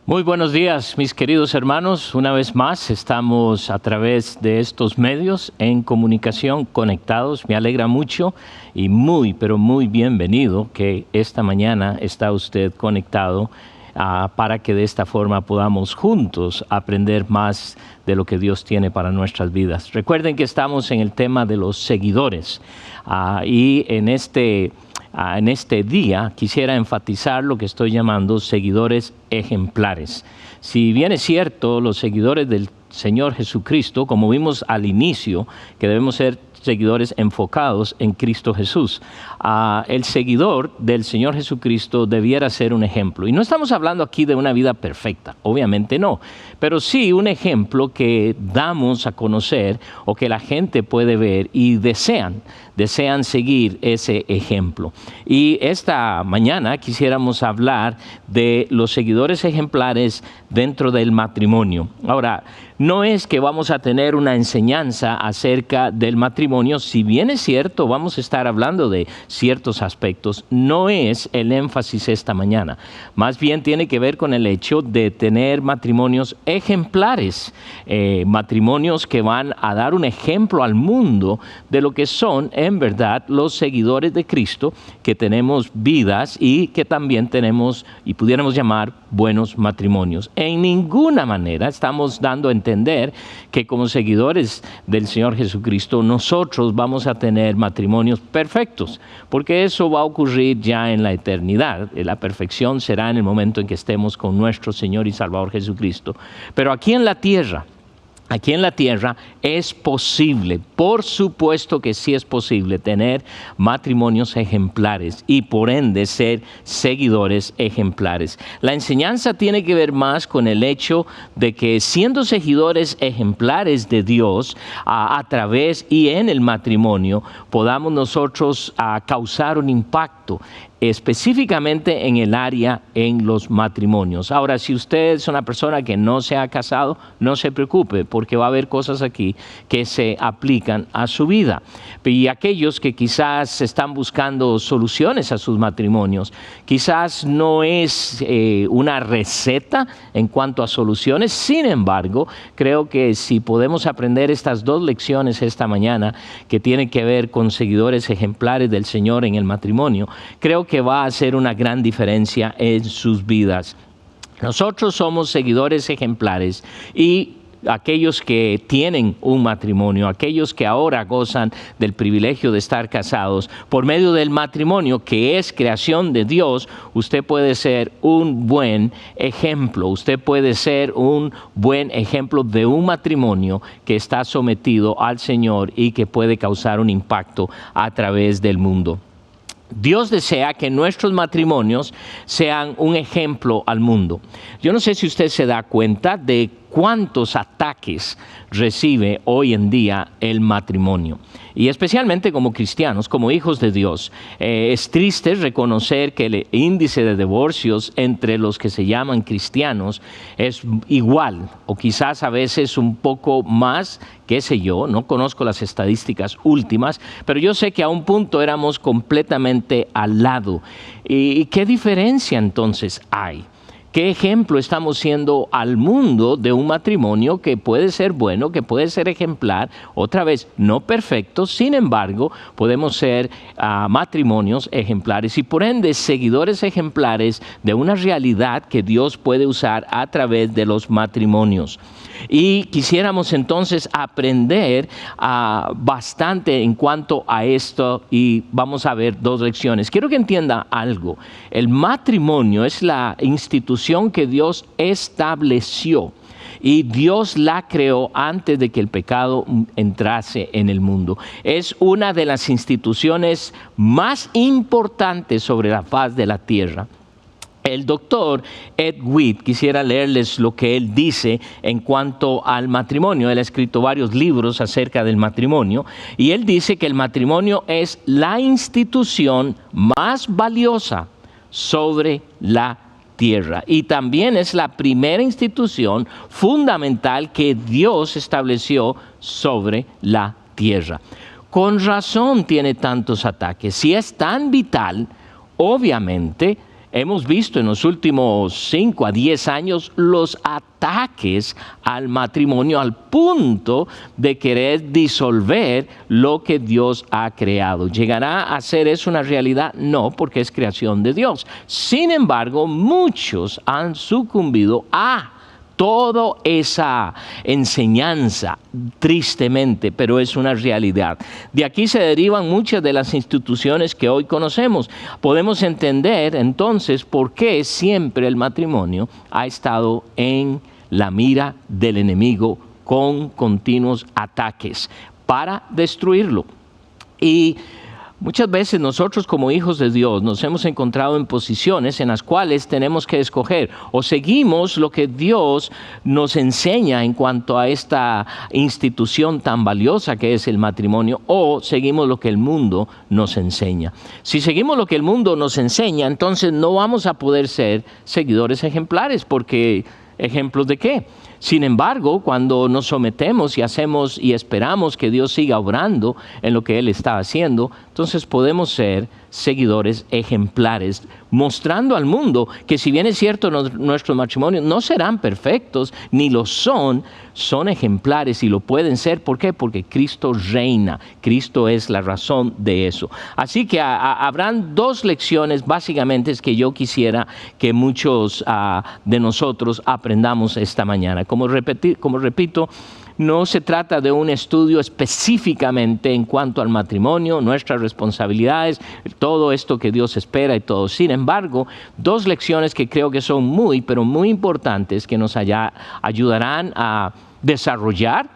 Muy buenos días, mis queridos hermanos. Una vez más estamos a través de estos medios en comunicación, conectados. Me alegra mucho y pero muy bienvenido que esta mañana está usted conectado para que de esta forma podamos juntos aprender más de lo que Dios tiene para nuestras vidas. Recuerden que estamos en el tema de los seguidores y en este día quisiera enfatizar lo que estoy llamando seguidores ejemplares. Si bien es cierto, los seguidores del Señor Jesucristo, como vimos al inicio, que debemos ser seguidores enfocados en Cristo Jesús. El seguidor del Señor Jesucristo debiera ser un ejemplo. Y no estamos hablando aquí de una vida perfecta, obviamente no, pero sí un ejemplo que damos a conocer o que la gente puede ver y desean seguir ese ejemplo. Y esta mañana quisiéramos hablar de los seguidores ejemplares dentro del matrimonio. Ahora, no es que vamos a tener una enseñanza acerca del matrimonio, si bien es cierto, vamos a estar hablando de ciertos aspectos, no es el énfasis esta mañana. Más bien tiene que ver con el hecho de tener matrimonios ejemplares, matrimonios que van a dar un ejemplo al mundo de lo que son en verdad los seguidores de Cristo, que tenemos vidas y que también tenemos y pudiéramos llamar buenos matrimonios. En ninguna manera estamos dando a entender que como seguidores del Señor Jesucristo nosotros vamos a tener matrimonios perfectos, porque eso va a ocurrir ya en la eternidad. La perfección será en el momento en que estemos con nuestro Señor y Salvador Jesucristo. Pero aquí en la tierra es posible, por supuesto que sí es posible tener matrimonios ejemplares y por ende ser seguidores ejemplares. La enseñanza tiene que ver más con el hecho de que siendo seguidores ejemplares de Dios a través y en el matrimonio podamos nosotros causar un impacto específicamente en el área en los matrimonios. Ahora, si usted es una persona que no se ha casado, no se preocupe, porque va a haber cosas aquí que se aplican a su vida. Y aquellos que quizás están buscando soluciones a sus matrimonios, quizás no es una receta en cuanto a soluciones. Sin embargo, creo que si podemos aprender estas dos lecciones esta mañana, que tienen que ver con seguidores ejemplares del Señor en el matrimonio, creo que va a hacer una gran diferencia en sus vidas. Nosotros somos seguidores ejemplares y aquellos que tienen un matrimonio, aquellos que ahora gozan del privilegio de estar casados, por medio del matrimonio, que es creación de Dios, usted puede ser un buen ejemplo. Usted puede ser un buen ejemplo de un matrimonio que está sometido al Señor y que puede causar un impacto a través del mundo. Dios desea que nuestros matrimonios sean un ejemplo al mundo. Yo no sé si usted se da cuenta de cuántos ataques recibe hoy en día el matrimonio. Y especialmente como cristianos, como hijos de Dios. Es triste reconocer que el índice de divorcios entre los que se llaman cristianos es igual, o quizás a veces un poco más, qué sé yo, no conozco las estadísticas últimas, pero yo sé que a un punto éramos completamente al lado. ¿Y qué diferencia entonces hay? ¿Qué ejemplo estamos siendo al mundo de un matrimonio que puede ser bueno, que puede ser ejemplar? Otra vez, no perfecto, sin embargo, podemos ser matrimonios ejemplares y por ende seguidores ejemplares de una realidad que Dios puede usar a través de los matrimonios. Y quisiéramos entonces aprender bastante en cuanto a esto y vamos a ver dos lecciones. Quiero que entienda algo. El matrimonio es la institución que Dios estableció y Dios la creó antes de que el pecado entrase en el mundo. Es una de las instituciones más importantes sobre la faz de la tierra. El doctor Ed Witt, quisiera leerles lo que él dice en cuanto al matrimonio. Él ha escrito varios libros acerca del matrimonio y él dice que el matrimonio es la institución más valiosa sobre la tierra y también es la primera institución fundamental que Dios estableció sobre la tierra. Con razón tiene tantos ataques. Si es tan vital, obviamente hemos visto en los últimos 5 a 10 años los ataques al matrimonio al punto de querer disolver lo que Dios ha creado. ¿Llegará a ser eso una realidad? No, porque es creación de Dios. Sin embargo, muchos han sucumbido a toda esa enseñanza, tristemente, pero es una realidad. De aquí se derivan muchas de las instituciones que hoy conocemos. Podemos entender entonces por qué siempre el matrimonio ha estado en la mira del enemigo con continuos ataques para destruirlo. Y muchas veces nosotros como hijos de Dios nos hemos encontrado en posiciones en las cuales tenemos que escoger o seguimos lo que Dios nos enseña en cuanto a esta institución tan valiosa que es el matrimonio, o seguimos lo que el mundo nos enseña. Si seguimos lo que el mundo nos enseña, entonces no vamos a poder ser seguidores ejemplares, porque ¿ejemplos de qué? Sin embargo, cuando nos sometemos y hacemos y esperamos que Dios siga obrando en lo que Él está haciendo, entonces podemos ser seguidores ejemplares, mostrando al mundo que si bien es cierto nuestros matrimonios no serán perfectos, ni lo son ejemplares y lo pueden ser. ¿Por qué? Porque Cristo reina, Cristo es la razón de eso. Así que habrán 2 lecciones básicamente que yo quisiera que muchos de nosotros aprendamos esta mañana. Como repito, no se trata de un estudio específicamente en cuanto al matrimonio, nuestras responsabilidades, todo esto que Dios espera y todo. Sin embargo, 2 lecciones que creo que son muy, pero muy importantes, que nos ayudarán a desarrollar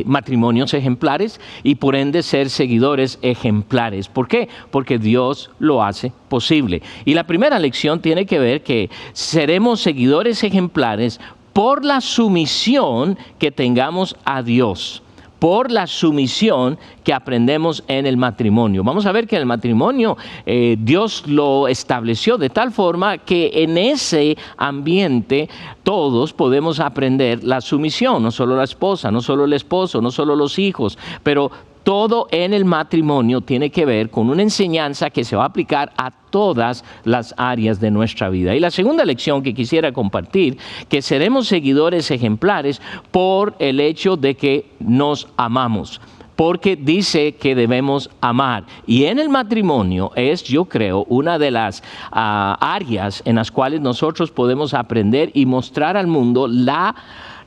matrimonios ejemplares y por ende ser seguidores ejemplares. ¿Por qué? Porque Dios lo hace posible. Y la primera lección tiene que ver que seremos seguidores ejemplares por la sumisión que tengamos a Dios, por la sumisión que aprendemos en el matrimonio. Vamos a ver que en el matrimonio Dios lo estableció de tal forma que en ese ambiente todos podemos aprender la sumisión, no solo la esposa, no solo el esposo, no solo los hijos, pero todo en el matrimonio tiene que ver con una enseñanza que se va a aplicar a todas las áreas de nuestra vida. Y la segunda lección que quisiera compartir, que seremos seguidores ejemplares por el hecho de que nos amamos. Porque dice que debemos amar. Y en el matrimonio es, yo creo, una de las áreas en las cuales nosotros podemos aprender y mostrar al mundo la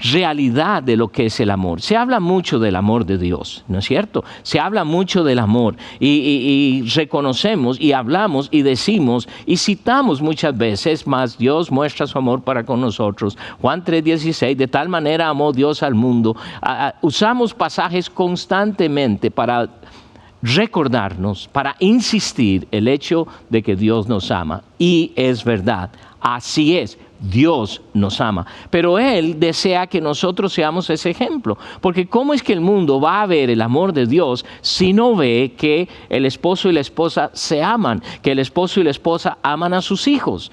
realidad de lo que es el amor. Se habla mucho del amor de Dios, ¿no es cierto? Se habla mucho del amor y reconocemos y hablamos y decimos y citamos muchas veces, más Dios muestra su amor para con nosotros. Juan 3:16, de tal manera amó Dios al mundo. Usamos pasajes constantemente para recordarnos, para insistir el hecho de que Dios nos ama. Y es verdad, así es. Dios nos ama, pero Él desea que nosotros seamos ese ejemplo, porque ¿cómo es que el mundo va a ver el amor de Dios si no ve que el esposo y la esposa se aman, que el esposo y la esposa aman a sus hijos?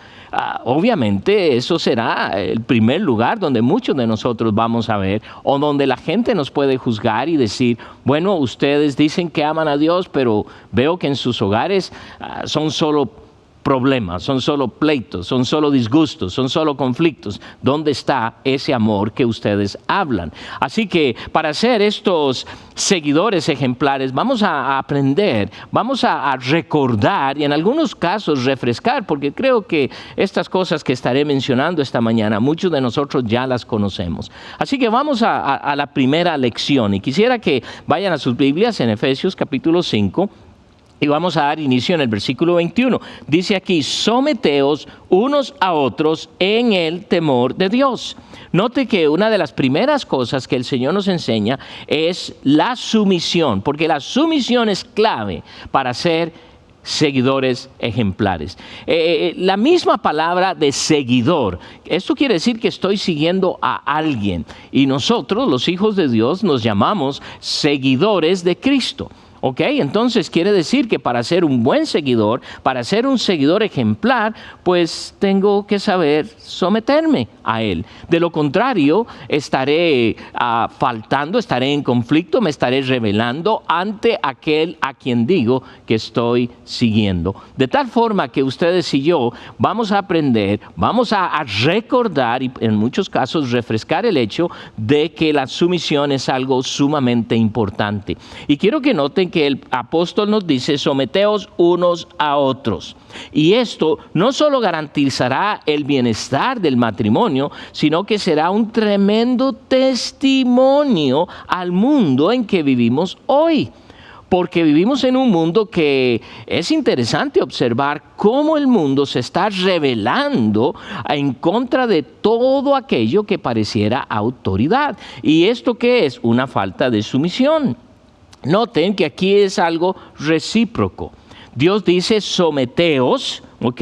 Obviamente eso será el primer lugar donde muchos de nosotros vamos a ver, o donde la gente nos puede juzgar y decir, bueno, ustedes dicen que aman a Dios, pero veo que en sus hogares son solo problemas, son solo pleitos, son solo disgustos, son solo conflictos. ¿Dónde está ese amor que ustedes hablan? Así que para ser estos seguidores ejemplares vamos a aprender, vamos a recordar y en algunos casos refrescar, porque creo que estas cosas que estaré mencionando esta mañana, muchos de nosotros ya las conocemos. Así que vamos a la primera lección y quisiera que vayan a sus Biblias en Efesios capítulo 5. Y vamos a dar inicio en el versículo 21. Dice aquí, someteos unos a otros en el temor de Dios. Note que una de las primeras cosas que el Señor nos enseña es la sumisión, porque la sumisión es clave para ser seguidores ejemplares. La misma palabra de seguidor, esto quiere decir que estoy siguiendo a alguien. Y nosotros, los hijos de Dios, nos llamamos seguidores de Cristo. ¿Ok? Entonces quiere decir que para ser un buen seguidor, para ser un seguidor ejemplar, pues tengo que saber someterme a Él. De lo contrario, estaré faltando, estaré en conflicto, me estaré rebelando ante aquel a quien digo que estoy siguiendo. De tal forma que ustedes y yo vamos a aprender, vamos a recordar y en muchos casos refrescar el hecho de que la sumisión es algo sumamente importante. Y quiero que noten que el apóstol nos dice: someteos unos a otros. Y esto no solo garantizará el bienestar del matrimonio, sino que será un tremendo testimonio al mundo en que vivimos hoy. Porque vivimos en un mundo que es interesante observar cómo el mundo se está rebelando en contra de todo aquello que pareciera autoridad. ¿Y esto qué es? Una falta de sumisión. Noten que aquí es algo recíproco. Dios dice: someteos, ¿ok?,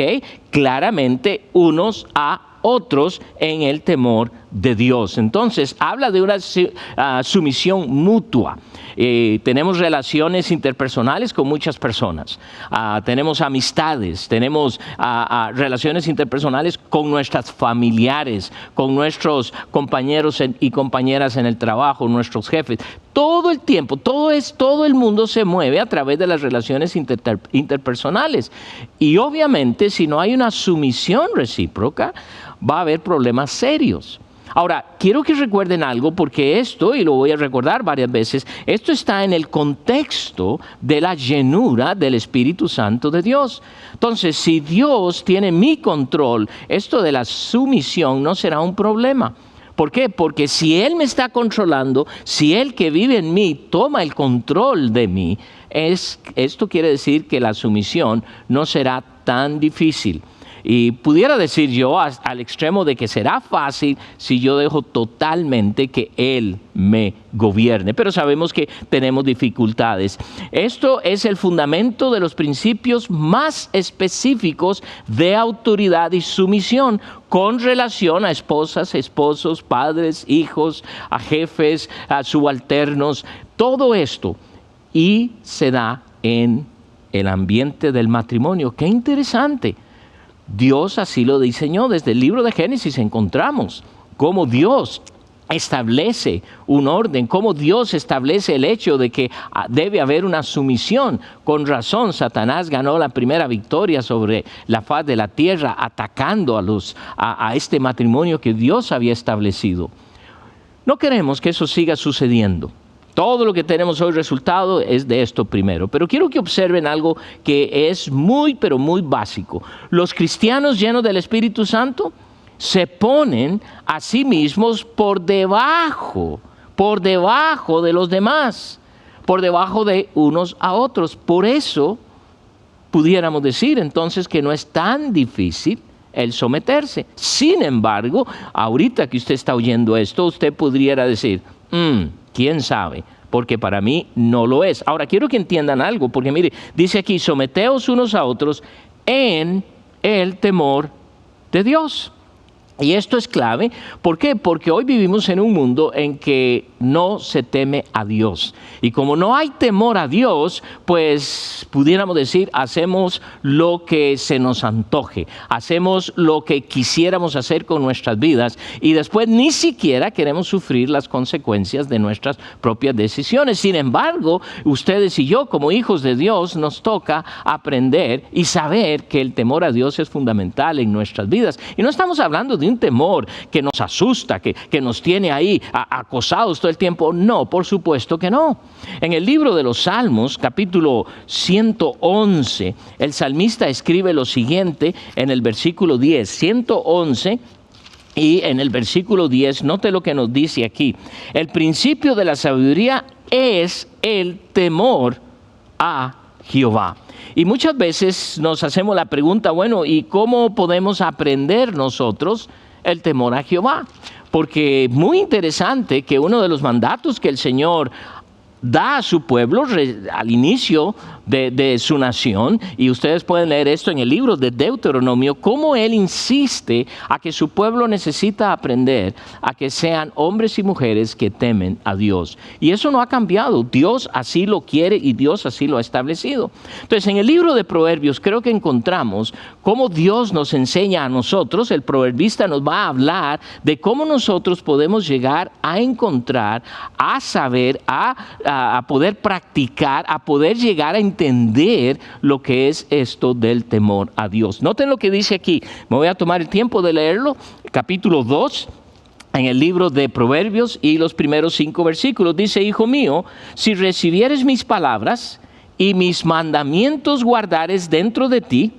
claramente unos a otros en el temor de Dios. Entonces, habla de una sumisión mutua. Tenemos relaciones interpersonales con muchas personas. Tenemos amistades, tenemos relaciones interpersonales con nuestras familiares, con nuestros compañeros y compañeras en el trabajo, nuestros jefes. Todo el tiempo, todo el mundo se mueve a través de las relaciones interpersonales. Y obviamente, si no hay una sumisión recíproca, va a haber problemas serios. Ahora, quiero que recuerden algo, porque esto, y lo voy a recordar varias veces, esto está en el contexto de la llenura del Espíritu Santo de Dios. Entonces, si Dios tiene mi control, esto de la sumisión no será un problema. ¿Por qué? Porque si Él me está controlando, si Él que vive en mí toma el control de mí, esto quiere decir que la sumisión no será tan difícil. Y pudiera decir yo al extremo de que será fácil si yo dejo totalmente que Él me gobierne. Pero sabemos que tenemos dificultades. Esto es el fundamento de los principios más específicos de autoridad y sumisión con relación a esposas, esposos, padres, hijos, a jefes, a subalternos. Todo esto. Y se da en el ambiente del matrimonio. ¡Qué interesante! Dios así lo diseñó. Desde el libro de Génesis encontramos cómo Dios establece un orden, cómo Dios establece el hecho de que debe haber una sumisión. Con razón, Satanás ganó la primera victoria sobre la faz de la tierra, atacando a este matrimonio que Dios había establecido. No queremos que eso siga sucediendo. Todo lo que tenemos hoy resultado es de esto primero. Pero quiero que observen algo que es muy, pero muy básico. Los cristianos llenos del Espíritu Santo se ponen a sí mismos por debajo de los demás, por debajo de unos a otros. Por eso pudiéramos decir entonces que no es tan difícil el someterse. Sin embargo, ahorita que usted está oyendo esto, usted pudiera decir: ¿quién sabe? Porque para mí no lo es. Ahora, quiero que entiendan algo, porque mire, dice aquí: someteos unos a otros en el temor de Dios. Y esto es clave. ¿Por qué? Porque hoy vivimos en un mundo en que no se teme a Dios. Y como no hay temor a Dios, pues pudiéramos decir, hacemos lo que se nos antoje. Hacemos lo que quisiéramos hacer con nuestras vidas. Y después ni siquiera queremos sufrir las consecuencias de nuestras propias decisiones. Sin embargo, ustedes y yo, como hijos de Dios, nos toca aprender y saber que el temor a Dios es fundamental en nuestras vidas. Y no estamos hablando de un temor que nos asusta, que nos tiene ahí acosados todo el tiempo. No, por supuesto que no. En el libro de los Salmos, capítulo 111, el salmista escribe lo siguiente en el versículo 10, 111, y en el versículo 10, note lo que nos dice aquí: el principio de la sabiduría es el temor a Jehová. Y muchas veces nos hacemos la pregunta: bueno, ¿y cómo podemos aprender nosotros el temor a Jehová? Porque muy interesante que uno de los mandatos que el Señor da a su pueblo al inicio de su nación, y ustedes pueden leer esto en el libro de Deuteronomio, cómo él insiste a que su pueblo necesita aprender a que sean hombres y mujeres que temen a Dios. Y eso no ha cambiado, Dios así lo quiere y Dios así lo ha establecido. Entonces, en el libro de Proverbios creo que encontramos cómo Dios nos enseña a nosotros. El proverbista nos va a hablar de cómo nosotros podemos llegar a encontrar, a saber, a poder practicar, a poder llegar a entender lo que es esto del temor a Dios. Noten lo que dice aquí, me voy a tomar el tiempo de leerlo, capítulo 2, en el libro de Proverbios, y los primeros 5 versículos. Dice: hijo mío, si recibieres mis palabras y mis mandamientos guardares dentro de ti,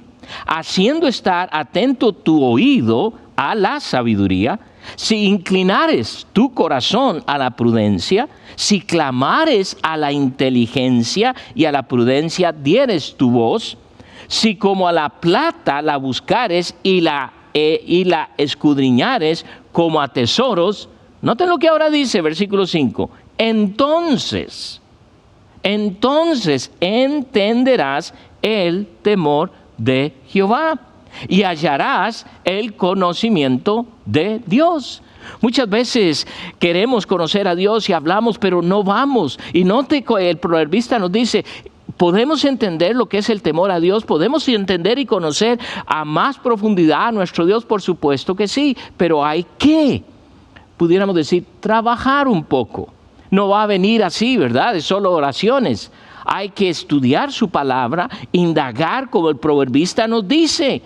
haciendo estar atento tu oído a la sabiduría, si inclinares tu corazón a la prudencia, si clamares a la inteligencia y a la prudencia dieres tu voz, si como a la plata la buscares y la escudriñares como a tesoros. Noten lo que ahora dice, versículo 5. Entonces entenderás el temor de Jehová y hallarás el conocimiento de Dios. Muchas veces queremos conocer a Dios y hablamos, pero no vamos. Y note que el proverbista nos dice: ¿podemos entender lo que es el temor a Dios? ¿Podemos entender y conocer a más profundidad a nuestro Dios? Por supuesto que sí, pero hay que, pudiéramos decir, trabajar un poco. No va a venir así, ¿verdad? Es solo oraciones. Hay que estudiar su palabra, indagar como el proverbista nos dice,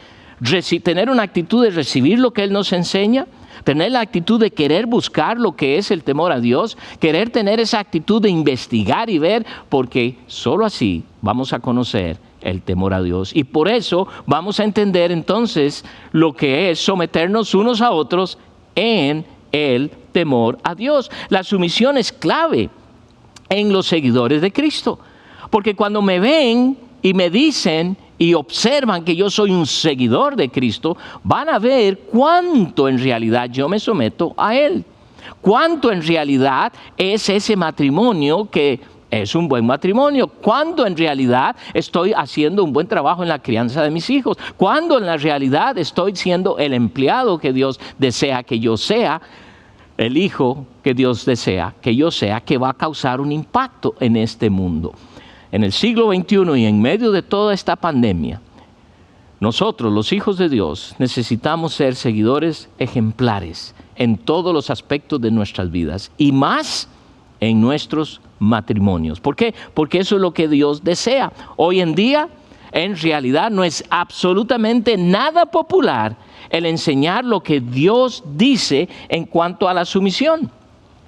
tener una actitud de recibir lo que Él nos enseña, tener la actitud de querer buscar lo que es el temor a Dios, querer tener esa actitud de investigar y ver, porque solo así vamos a conocer el temor a Dios. Y por eso vamos a entender entonces lo que es someternos unos a otros en el temor a Dios. La sumisión es clave en los seguidores de Cristo, porque cuando me ven y me dicen y observan que yo soy un seguidor de Cristo, van a ver cuánto en realidad yo me someto a Él, cuánto en realidad es ese matrimonio que es un buen matrimonio, cuando en realidad estoy haciendo un buen trabajo en la crianza de mis hijos, cuando en la realidad estoy siendo el empleado que Dios desea que yo sea, el hijo que Dios desea que yo sea, que va a causar un impacto en este mundo. En el siglo XXI y en medio de toda esta pandemia, nosotros, los hijos de Dios, necesitamos ser seguidores ejemplares en todos los aspectos de nuestras vidas y más en nuestros matrimonios. ¿Por qué? Porque eso es lo que Dios desea. Hoy en día, en realidad, no es absolutamente nada popular el enseñar lo que Dios dice en cuanto a la sumisión,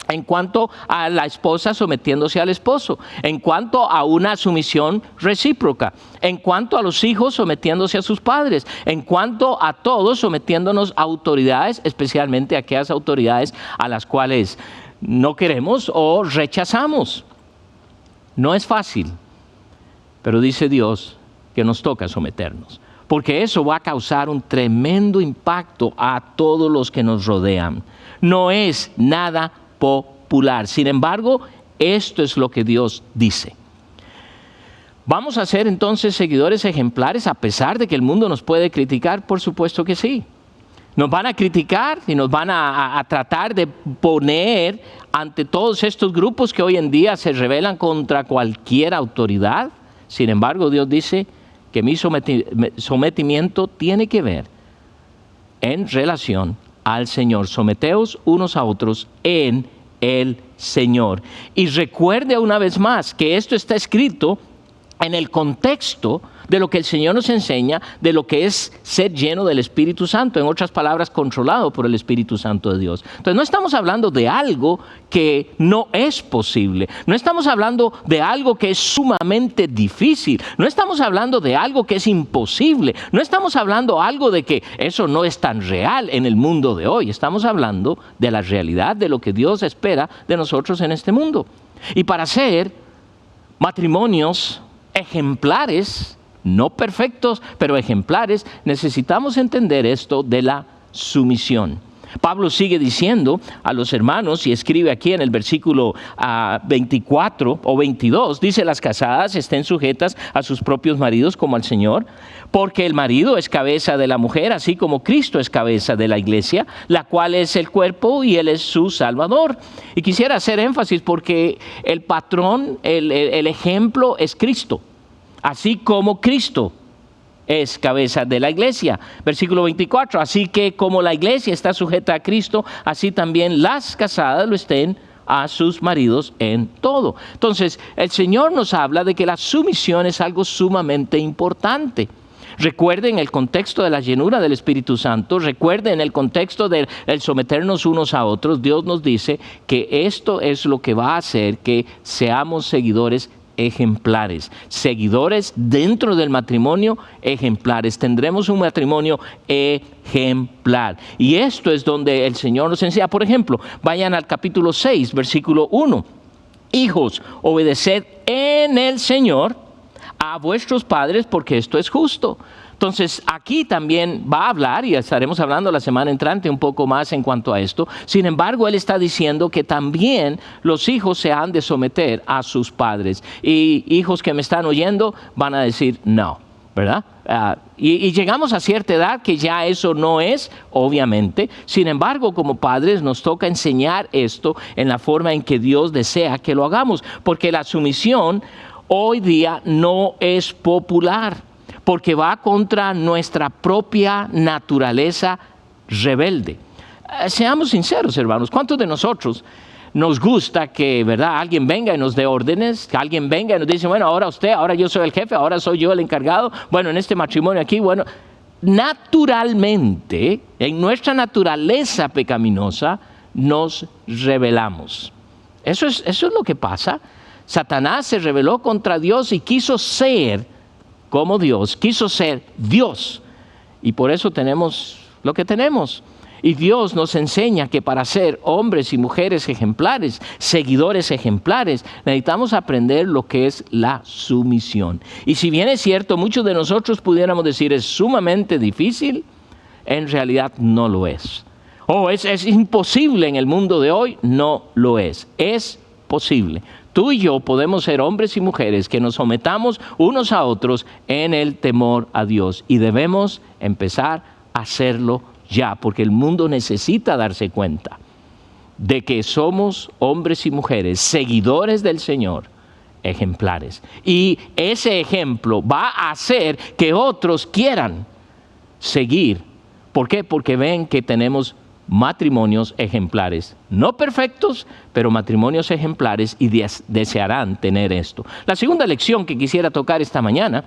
en cuanto a la esposa sometiéndose al esposo, en cuanto a una sumisión recíproca, en cuanto a los hijos sometiéndose a sus padres, en cuanto a todos sometiéndonos a autoridades, especialmente a aquellas autoridades a las cuales no queremos o rechazamos. No es fácil, pero dice Dios que nos toca someternos, porque eso va a causar un tremendo impacto a todos los que nos rodean. No es nada popular. Sin embargo, esto es lo que Dios dice. ¿Vamos a ser entonces seguidores ejemplares a pesar de que el mundo nos puede criticar? Por supuesto que sí. Nos van a criticar y nos van a tratar de poner ante todos estos grupos que hoy en día se rebelan contra cualquier autoridad. Sin embargo, Dios dice que mi sometimiento tiene que ver en relación al Señor. Someteos unos a otros en el Señor. Y recuerde una vez más que esto está escrito en el contexto de lo que el Señor nos enseña, de lo que es ser lleno del Espíritu Santo, en otras palabras, controlado por el Espíritu Santo de Dios. Entonces, no estamos hablando de algo que no es posible, no estamos hablando de algo que es sumamente difícil, no estamos hablando de algo que es imposible, no estamos hablando de algo de que eso no es tan real en el mundo de hoy, estamos hablando de la realidad de lo que Dios espera de nosotros en este mundo. Y para ser matrimonios ejemplares, no perfectos, pero ejemplares, necesitamos entender esto de la sumisión. Pablo sigue diciendo a los hermanos, y escribe aquí en el versículo 24 o 22, dice: las casadas estén sujetas a sus propios maridos como al Señor, porque el marido es cabeza de la mujer, así como Cristo es cabeza de la iglesia, la cual es el cuerpo y Él es su Salvador. Y quisiera hacer énfasis porque el patrón, el ejemplo es Cristo, así como Cristo es cabeza de la iglesia. Versículo 24, así que como la iglesia está sujeta a Cristo, así también las casadas lo estén a sus maridos en todo. Entonces, el Señor nos habla de que la sumisión es algo sumamente importante. Recuerden el contexto de la llenura del Espíritu Santo, recuerden el contexto del someternos unos a otros. Dios nos dice que esto es lo que va a hacer que seamos seguidores ejemplares, seguidores dentro del matrimonio ejemplares. Tendremos un matrimonio ejemplar. Y esto es donde el Señor nos enseña. Por ejemplo, vayan al capítulo 6, versículo 1. Hijos, obedeced en el Señor a vuestros padres, porque esto es justo. Entonces, aquí también va a hablar, y estaremos hablando la semana entrante un poco más en cuanto a esto. Sin embargo, él está diciendo que también los hijos se han de someter a sus padres. Y hijos que me están oyendo van a decir no, ¿verdad? Y llegamos a cierta edad que ya eso no es, obviamente. Sin embargo, como padres nos toca enseñar esto en la forma en que Dios desea que lo hagamos. Porque la sumisión hoy día no es popular, porque va contra nuestra propia naturaleza rebelde. Seamos sinceros, hermanos, ¿cuántos de nosotros nos gusta que, verdad, alguien venga y nos dé órdenes, que alguien venga y nos dice: bueno, ahora usted, ahora yo soy el jefe, ahora soy yo el encargado, bueno, en este matrimonio aquí, bueno, naturalmente, en nuestra naturaleza pecaminosa, nos rebelamos. Eso es lo que pasa. Satanás se rebeló contra Dios y quiso ser como Dios, quiso ser Dios. Y por eso tenemos lo que tenemos. Y Dios nos enseña que para ser hombres y mujeres ejemplares, seguidores ejemplares, necesitamos aprender lo que es la sumisión. Y si bien es cierto, muchos de nosotros pudiéramos decir es sumamente difícil, en realidad no lo es. Es imposible en el mundo de hoy, no lo es. Es posible. Tú y yo podemos ser hombres y mujeres que nos sometamos unos a otros en el temor a Dios. Y debemos empezar a hacerlo ya, porque el mundo necesita darse cuenta de que somos hombres y mujeres, seguidores del Señor, ejemplares. Y ese ejemplo va a hacer que otros quieran seguir. ¿Por qué? Porque ven que tenemos matrimonios ejemplares, no perfectos, pero matrimonios ejemplares, y desearán tener esto. La segunda lección que quisiera tocar esta mañana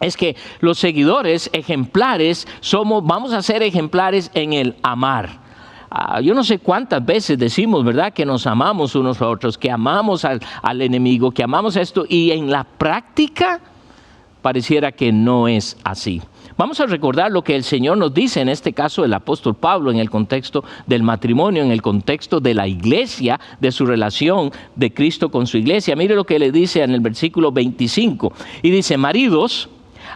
es que los seguidores ejemplares vamos a ser ejemplares en el amar. Yo no sé cuántas veces decimos, ¿verdad?, que nos amamos unos a otros, que amamos al enemigo, que amamos esto, y en la práctica pareciera que no es así. Vamos a recordar lo que el Señor nos dice, en este caso el apóstol Pablo, en el contexto del matrimonio, en el contexto de la iglesia, de su relación de Cristo con su iglesia. Mire lo que le dice en el versículo 25. Y dice: maridos,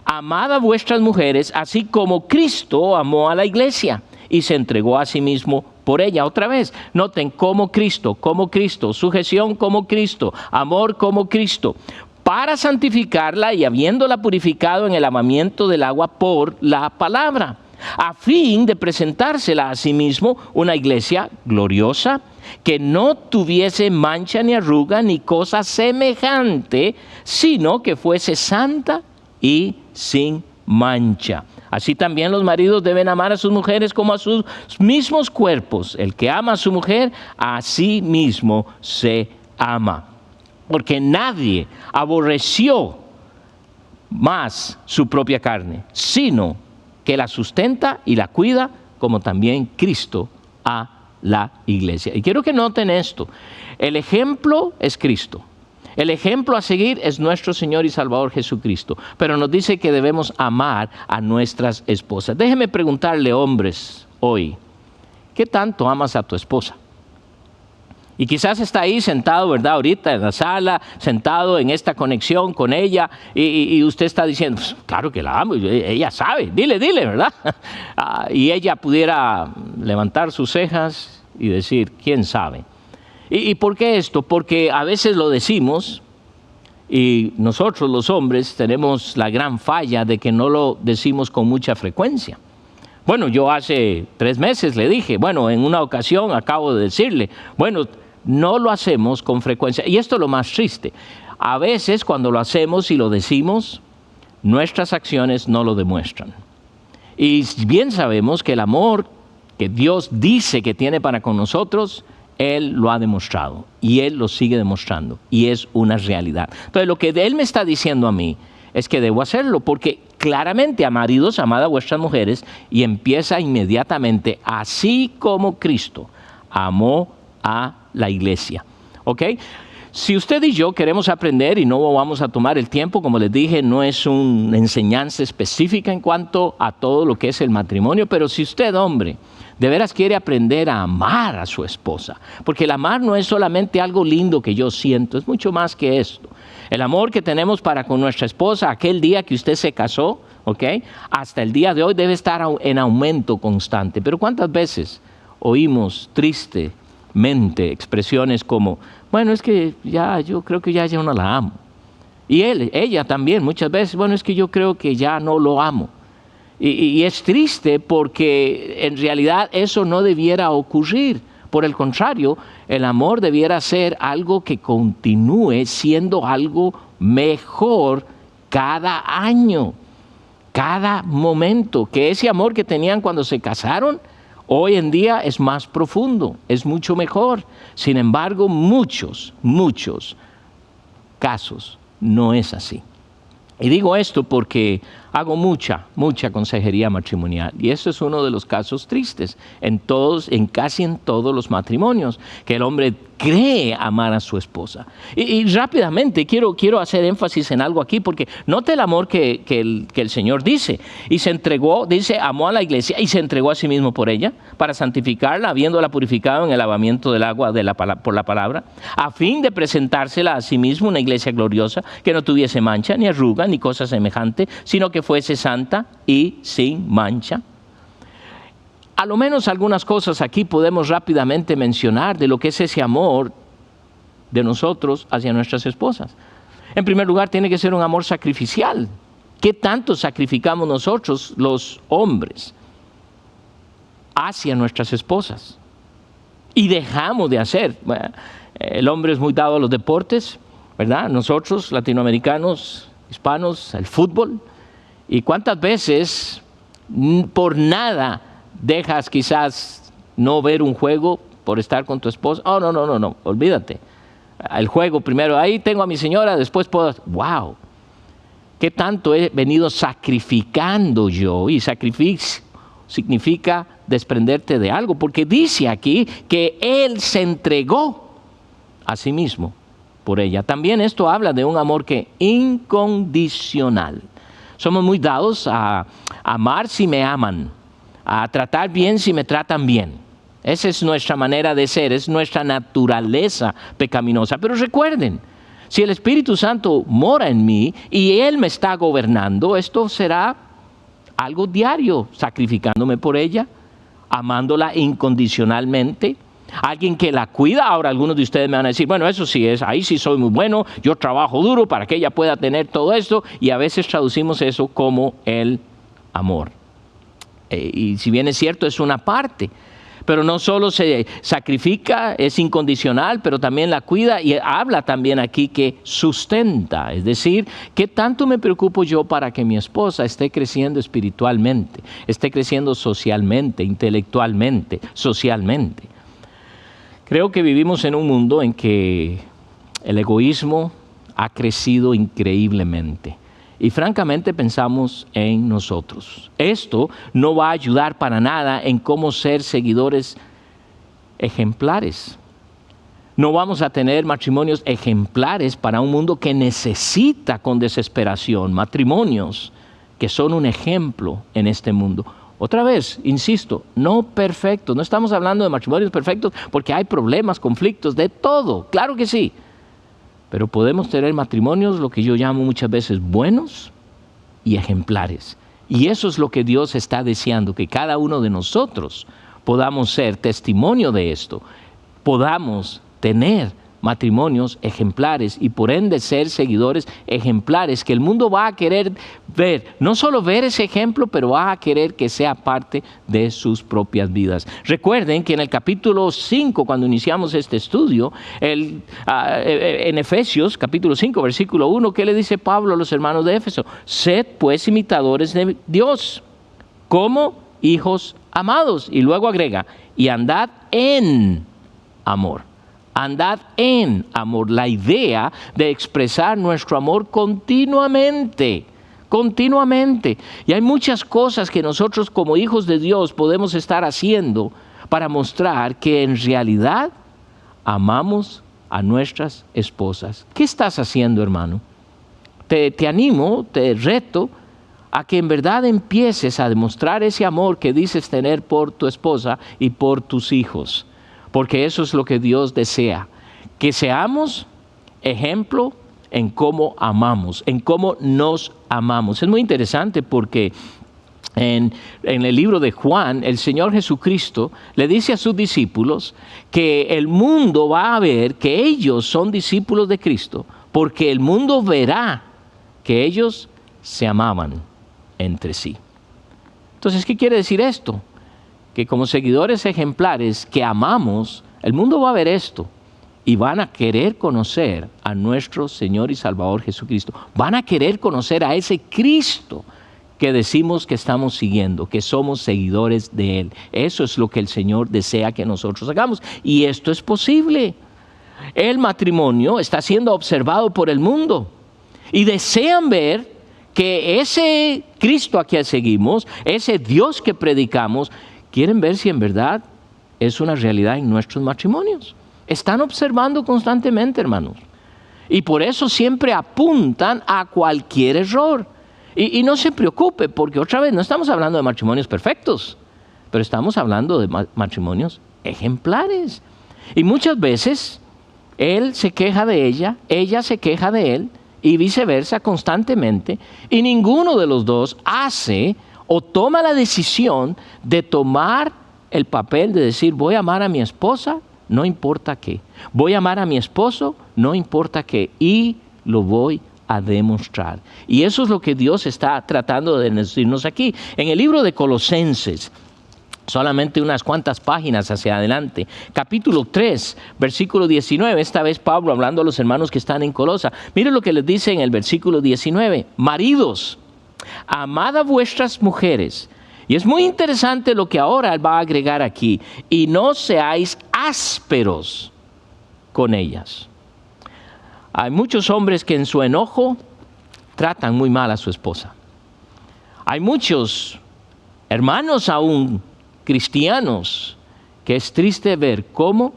amad a vuestras mujeres, así como Cristo amó a la iglesia y se entregó a sí mismo por ella. Otra vez, noten, como Cristo, sujeción como Cristo, amor como Cristo, para santificarla, y habiéndola purificado en el lavamiento del agua por la palabra, a fin de presentársela a sí mismo una iglesia gloriosa, que no tuviese mancha ni arruga ni cosa semejante, sino que fuese santa y sin mancha. Así también los maridos deben amar a sus mujeres como a sus mismos cuerpos. El que ama a su mujer, a sí mismo se ama. Porque nadie aborreció más su propia carne, sino que la sustenta y la cuida, como también Cristo a la iglesia. Y quiero que noten esto: el ejemplo es Cristo. El ejemplo a seguir es nuestro Señor y Salvador Jesucristo. Pero nos dice que debemos amar a nuestras esposas. Déjeme preguntarle, hombres, hoy, ¿qué tanto amas a tu esposa? Y quizás está ahí sentado, ¿verdad? Ahorita en la sala, sentado en esta conexión con ella, y usted está diciendo, pues, claro que la amo, ella sabe, dile, ¿verdad? Y ella pudiera levantar sus cejas y decir, ¿quién sabe? ¿Y por qué esto? Porque a veces lo decimos, y nosotros los hombres tenemos la gran falla de que no lo decimos con mucha frecuencia. Bueno, yo hace 3 meses le dije, bueno, en una ocasión acabo de decirle, bueno, no lo hacemos con frecuencia. Y esto es lo más triste. A veces cuando lo hacemos y lo decimos, nuestras acciones no lo demuestran. Y bien sabemos que el amor que Dios dice que tiene para con nosotros, Él lo ha demostrado y Él lo sigue demostrando y es una realidad. Entonces lo que Él me está diciendo a mí es que debo hacerlo porque claramente, maridos, amad a vuestras mujeres, y empieza inmediatamente, así como Cristo amó a la iglesia. ¿Ok? Si usted y yo queremos aprender, y no vamos a tomar el tiempo, como les dije, no es una enseñanza específica en cuanto a todo lo que es el matrimonio, pero si usted, hombre, de veras quiere aprender a amar a su esposa, porque el amar no es solamente algo lindo que yo siento, es mucho más que esto. El amor que tenemos para con nuestra esposa, aquel día que usted se casó, ¿ok? Hasta el día de hoy debe estar en aumento constante. Pero ¿cuántas veces oímos tristemente expresiones como, bueno, es que ya, yo creo que ya no la amo? Y ella también muchas veces, bueno, es que yo creo que ya no lo amo. Y es triste porque en realidad eso no debiera ocurrir. Por el contrario, el amor debiera ser algo que continúe siendo algo mejor cada año, cada momento. Que ese amor que tenían cuando se casaron, hoy en día es más profundo, es mucho mejor. Sin embargo, muchos casos no es así. Y digo esto porque hago mucha consejería matrimonial. Y esto es uno de los casos tristes en casi todos los matrimonios, que el hombre cree amar a su esposa. Y rápidamente quiero hacer énfasis en algo aquí, porque note el amor que el Señor dice. Y se entregó, dice, amó a la iglesia y se entregó a sí mismo por ella, para santificarla, habiéndola purificado en el lavamiento del agua por la palabra, a fin de presentársela a sí mismo una iglesia gloriosa, que no tuviese mancha, ni arruga, ni cosa semejante, sino que fuese santa y sin mancha. A lo menos algunas cosas aquí podemos rápidamente mencionar de lo que es ese amor de nosotros hacia nuestras esposas. En primer lugar, tiene que ser un amor sacrificial. ¿Qué tanto sacrificamos nosotros, los hombres, hacia nuestras esposas? Y dejamos de hacer. Bueno, el hombre es muy dado a los deportes, ¿verdad? Nosotros, latinoamericanos, hispanos, el fútbol. ¿Y cuántas veces por nada dejas quizás no ver un juego por estar con tu esposa? Oh, no, olvídate. El juego primero, ahí tengo a mi señora, después puedo... ¡Wow! ¿Qué tanto he venido sacrificando yo? Y sacrificio significa desprenderte de algo, porque dice aquí que Él se entregó a sí mismo por ella. También esto habla de un amor que incondicional. Somos muy dados a amar si me aman, a tratar bien si me tratan bien. Esa es nuestra manera de ser, es nuestra naturaleza pecaminosa. Pero recuerden, si el Espíritu Santo mora en mí y Él me está gobernando, esto será algo diario, sacrificándome por ella, amándola incondicionalmente. Alguien que la cuida. Ahora algunos de ustedes me van a decir, bueno, eso sí es, ahí sí soy muy bueno, yo trabajo duro para que ella pueda tener todo esto, y a veces traducimos eso como el amor. Y si bien es cierto, es una parte, pero no solo se sacrifica, es incondicional, pero también la cuida, y habla también aquí que sustenta. Es decir, ¿qué tanto me preocupo yo para que mi esposa esté creciendo espiritualmente, esté creciendo socialmente, intelectualmente, socialmente? Creo que vivimos en un mundo en que el egoísmo ha crecido increíblemente. Y francamente pensamos en nosotros. Esto no va a ayudar para nada en cómo ser seguidores ejemplares. No vamos a tener matrimonios ejemplares para un mundo que necesita con desesperación matrimonios que son un ejemplo en este mundo. Otra vez, insisto, no perfectos. No estamos hablando de matrimonios perfectos porque hay problemas, conflictos, de todo. Claro que sí. Pero podemos tener matrimonios, lo que yo llamo muchas veces buenos y ejemplares. Y eso es lo que Dios está deseando, que cada uno de nosotros podamos ser testimonio de esto, podamos tener matrimonios ejemplares y por ende ser seguidores ejemplares que el mundo va a querer ver, no solo ver ese ejemplo, pero va a querer que sea parte de sus propias vidas. Recuerden que en el capítulo 5, cuando iniciamos este estudio, en Efesios capítulo 5, versículo 1, ¿qué le dice Pablo a los hermanos de Éfeso? Sed pues imitadores de Dios, como hijos amados. Y luego agrega, y andad en amor. Andad en amor, la idea de expresar nuestro amor continuamente. Y hay muchas cosas que nosotros como hijos de Dios podemos estar haciendo para mostrar que en realidad amamos a nuestras esposas. ¿Qué estás haciendo, hermano? Te animo, te reto a que en verdad empieces a demostrar ese amor que dices tener por tu esposa y por tus hijos. Porque eso es lo que Dios desea, que seamos ejemplo en cómo amamos, en cómo nos amamos. Es muy interesante porque en el libro de Juan, el Señor Jesucristo le dice a sus discípulos que el mundo va a ver que ellos son discípulos de Cristo, porque el mundo verá que ellos se amaban entre sí. Entonces, ¿qué quiere decir esto? Que como seguidores ejemplares que amamos, el mundo va a ver esto y van a querer conocer a nuestro Señor y Salvador Jesucristo. Van a querer conocer a ese Cristo que decimos que estamos siguiendo, que somos seguidores de Él. Eso es lo que el Señor desea que nosotros hagamos. Y esto es posible. El matrimonio está siendo observado por el mundo y desean ver que ese Cristo a quien seguimos, ese Dios que predicamos, quieren ver si en verdad es una realidad en nuestros matrimonios. Están observando constantemente, hermanos. Y por eso siempre apuntan a cualquier error. Y no se preocupe, porque otra vez no estamos hablando de matrimonios perfectos, pero estamos hablando de matrimonios ejemplares. Y muchas veces él se queja de ella se queja de él, y viceversa constantemente. Y ninguno de los dos hace o toma la decisión de tomar el papel de decir, voy a amar a mi esposa, no importa qué. Voy a amar a mi esposo, no importa qué. Y lo voy a demostrar. Y eso es lo que Dios está tratando de decirnos aquí. En el libro de Colosenses, solamente unas cuantas páginas hacia adelante, capítulo 3, versículo 19, esta vez Pablo hablando a los hermanos que están en Colosa. Mire lo que les dice en el versículo 19. Maridos, amad a vuestras mujeres. Y es muy interesante lo que ahora va a agregar aquí. Y no seáis ásperos con ellas. Hay muchos hombres que en su enojo tratan muy mal a su esposa. Hay muchos hermanos aún cristianos que es triste ver cómo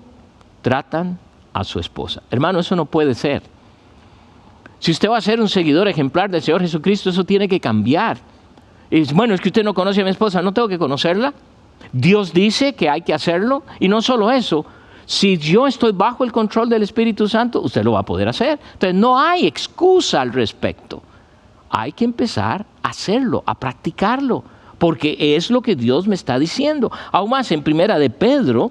tratan a su esposa. Hermano, eso no puede ser. Si usted va a ser un seguidor ejemplar del Señor Jesucristo, eso tiene que cambiar. Y dice, bueno, es que usted no conoce a mi esposa, ¿no tengo que conocerla? Dios dice que hay que hacerlo. Y no solo eso, si yo estoy bajo el control del Espíritu Santo, usted lo va a poder hacer. Entonces no hay excusa al respecto. Hay que empezar a hacerlo, a practicarlo, porque es lo que Dios me está diciendo. Aún más en Primera de Pedro,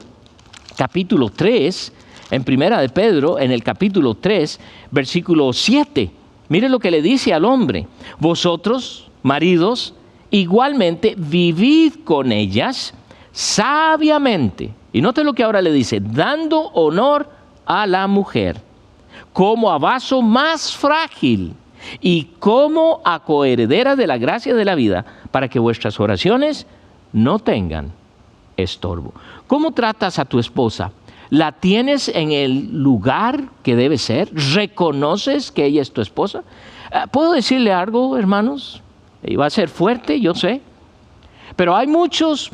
capítulo 3, en Primera de Pedro, en el capítulo 3, versículo 7, mire lo que le dice al hombre. Vosotros, maridos, igualmente vivid con ellas sabiamente. Y note lo que ahora le dice, dando honor a la mujer, como a vaso más frágil y como a coheredera de la gracia de la vida, para que vuestras oraciones no tengan estorbo. ¿Cómo tratas a tu esposa? ¿La tienes en el lugar que debe ser? ¿Reconoces que ella es tu esposa? ¿Puedo decirle algo, hermanos? Y va a ser fuerte, yo sé. Pero hay muchos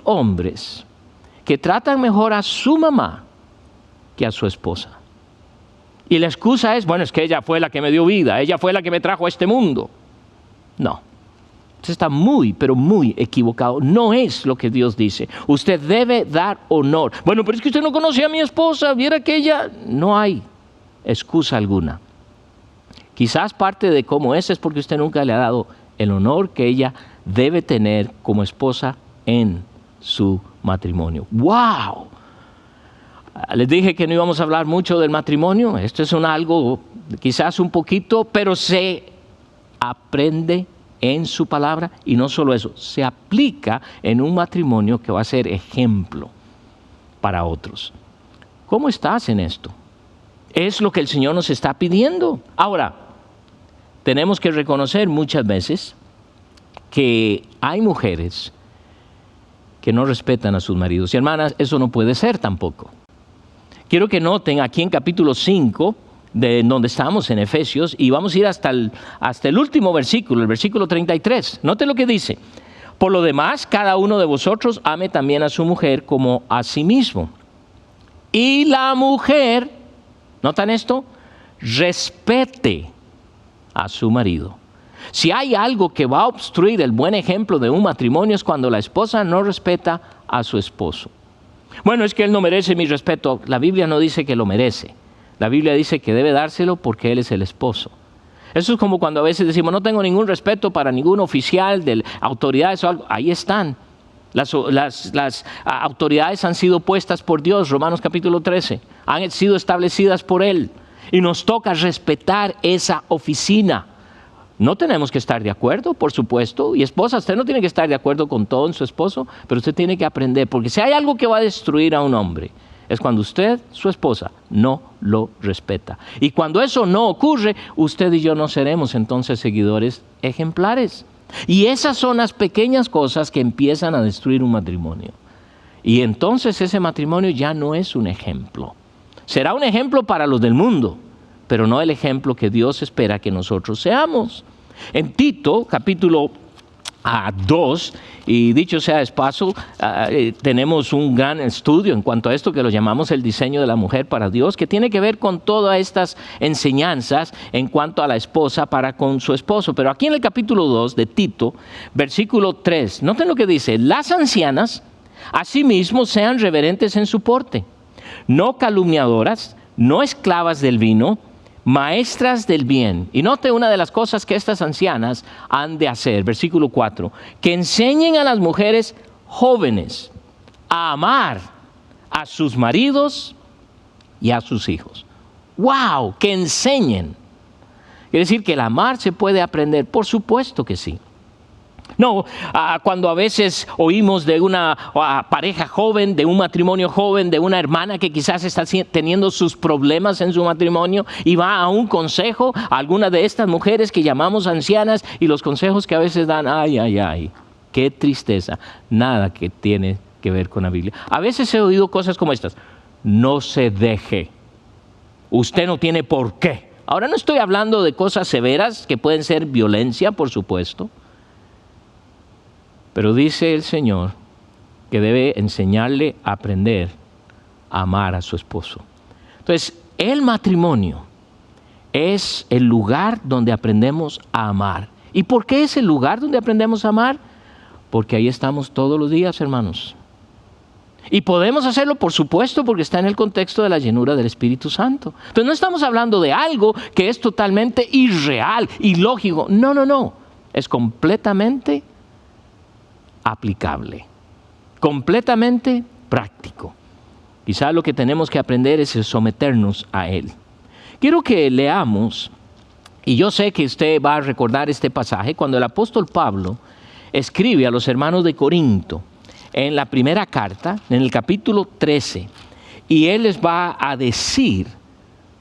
hombres que tratan mejor a su mamá que a su esposa. Y la excusa es, bueno, es que ella fue la que me dio vida, ella fue la que me trajo a este mundo. No. Usted está muy, pero muy equivocado. No es lo que Dios dice. Usted debe dar honor. Bueno, pero es que usted no conoce a mi esposa. Viera que ella... No hay excusa alguna. Quizás parte de cómo es porque usted nunca le ha dado el honor que ella debe tener como esposa en su matrimonio. ¡Wow! Les dije que no íbamos a hablar mucho del matrimonio. Esto es algo, quizás un poquito, pero se aprende en su palabra, y no solo eso, se aplica en un matrimonio que va a ser ejemplo para otros. ¿Cómo estás en esto? Es lo que el Señor nos está pidiendo. Ahora, tenemos que reconocer muchas veces que hay mujeres que no respetan a sus maridos. Y hermanas, eso no puede ser tampoco. Quiero que noten aquí en capítulo 5, de donde estamos en Efesios, y vamos a ir hasta el último versículo, el versículo 33. Noten lo que dice. Por lo demás, cada uno de vosotros ame también a su mujer como a sí mismo. Y la mujer, ¿notan esto? Respete a su marido. Si hay algo que va a obstruir el buen ejemplo de un matrimonio es cuando la esposa no respeta a su esposo. Bueno, es que él no merece mi respeto. La Biblia no dice que lo merece. La Biblia dice que debe dárselo porque él es el esposo. Eso es como cuando a veces decimos, no tengo ningún respeto para ningún oficial de autoridades o algo. Ahí están. Las autoridades han sido puestas por Dios, Romanos capítulo 13. Han sido establecidas por Él. Y nos toca respetar esa oficina. No tenemos que estar de acuerdo, por supuesto. Y esposa, usted no tiene que estar de acuerdo con todo en su esposo, pero usted tiene que aprender. Porque si hay algo que va a destruir a un hombre, es cuando usted, su esposa, no lo respeta. Y cuando eso no ocurre, usted y yo no seremos entonces seguidores ejemplares. Y esas son las pequeñas cosas que empiezan a destruir un matrimonio. Y entonces ese matrimonio ya no es un ejemplo. Será un ejemplo para los del mundo, pero no el ejemplo que Dios espera que nosotros seamos. En Tito, capítulo 2, y dicho sea de paso, tenemos un gran estudio en cuanto a esto que lo llamamos el diseño de la mujer para Dios, que tiene que ver con todas estas enseñanzas en cuanto a la esposa para con su esposo. Pero aquí en el capítulo 2 de Tito, versículo 3, noten lo que dice: las ancianas asimismo sean reverentes en su porte, no calumniadoras, no esclavas del vino, maestras del bien. Y note una de las cosas que estas ancianas han de hacer, versículo 4, que enseñen a las mujeres jóvenes a amar a sus maridos y a sus hijos. ¡Wow! Que enseñen. Quiere decir que el amar se puede aprender, por supuesto que sí. No, cuando a veces oímos de una pareja joven, de un matrimonio joven, de una hermana que quizás está teniendo sus problemas en su matrimonio y va a un consejo, a alguna de estas mujeres que llamamos ancianas, y los consejos que a veces dan, ay, qué tristeza, nada que tiene que ver con la Biblia. A veces he oído cosas como estas: no se deje, usted no tiene por qué. Ahora no estoy hablando de cosas severas que pueden ser violencia, por supuesto. Pero dice el Señor que debe enseñarle a aprender a amar a su esposo. Entonces, el matrimonio es el lugar donde aprendemos a amar. ¿Y por qué es el lugar donde aprendemos a amar? Porque ahí estamos todos los días, hermanos. Y podemos hacerlo, por supuesto, porque está en el contexto de la llenura del Espíritu Santo. Pero no estamos hablando de algo que es totalmente irreal, ilógico. No. Es completamente aplicable, completamente práctico. Quizá lo que tenemos que aprender es someternos a Él. Quiero que leamos, y yo sé que usted va a recordar este pasaje, cuando el apóstol Pablo escribe a los hermanos de Corinto, en la primera carta, en el capítulo 13, y él les va a decir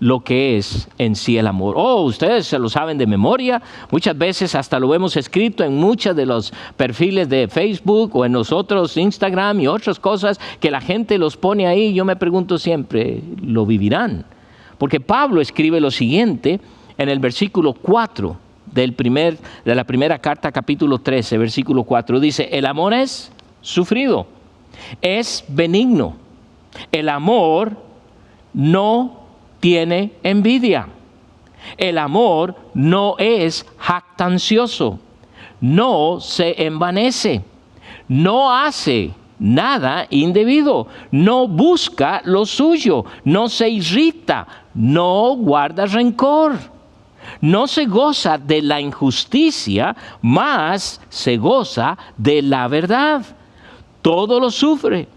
lo que es en sí el amor. Ustedes se lo saben de memoria, muchas veces hasta lo hemos escrito en muchos de los perfiles de Facebook o en nosotros Instagram y otras cosas que la gente los pone ahí. Yo me pregunto siempre, ¿lo vivirán? Porque Pablo escribe lo siguiente en el versículo 4 de la primera carta, capítulo 13, versículo 4, dice: el amor es sufrido, es benigno, el amor no tiene envidia. El amor no es jactancioso, no se envanece, no hace nada indebido, no busca lo suyo, no se irrita, no guarda rencor, no se goza de la injusticia, mas se goza de la verdad. Todo lo sufre,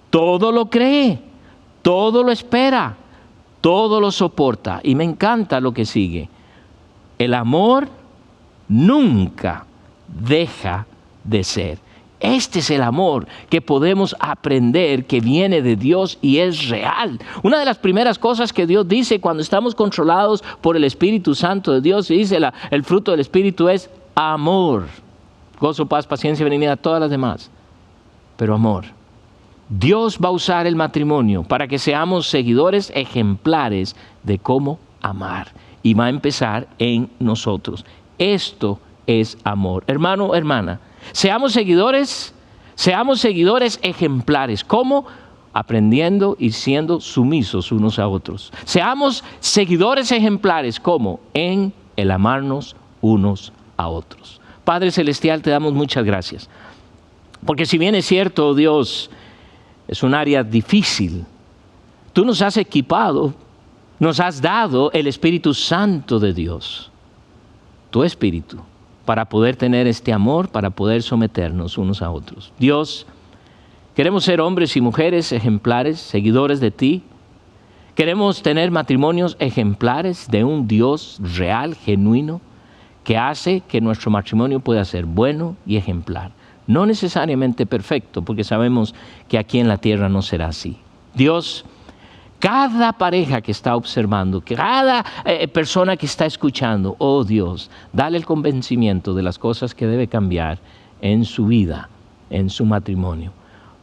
todo lo cree, todo lo espera, todo lo soporta. Y me encanta lo que sigue. El amor nunca deja de ser. Este es el amor que podemos aprender que viene de Dios y es real. Una de las primeras cosas que Dios dice cuando estamos controlados por el Espíritu Santo de Dios, y dice el fruto del Espíritu es amor. Gozo, paz, paciencia, benignidad, todas las demás. Pero amor. Dios va a usar el matrimonio para que seamos seguidores ejemplares de cómo amar. Y va a empezar en nosotros. Esto es amor. Hermano, hermana, seamos seguidores ejemplares. ¿Cómo? Aprendiendo y siendo sumisos unos a otros. Seamos seguidores ejemplares. ¿Cómo? En el amarnos unos a otros. Padre Celestial, te damos muchas gracias. Porque si bien es cierto, Dios, es un área difícil, tú nos has equipado, nos has dado el Espíritu Santo de Dios, tu Espíritu, para poder tener este amor, para poder someternos unos a otros. Dios, queremos ser hombres y mujeres ejemplares, seguidores de ti. Queremos tener matrimonios ejemplares de un Dios real, genuino, que hace que nuestro matrimonio pueda ser bueno y ejemplar. No necesariamente perfecto, porque sabemos que aquí en la tierra no será así. Dios, cada pareja que está observando, cada persona que está escuchando, oh Dios, dale el convencimiento de las cosas que debe cambiar en su vida, en su matrimonio.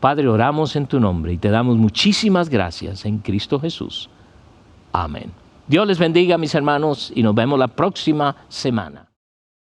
Padre, oramos en tu nombre y te damos muchísimas gracias en Cristo Jesús. Amén. Dios les bendiga, mis hermanos, y nos vemos la próxima semana.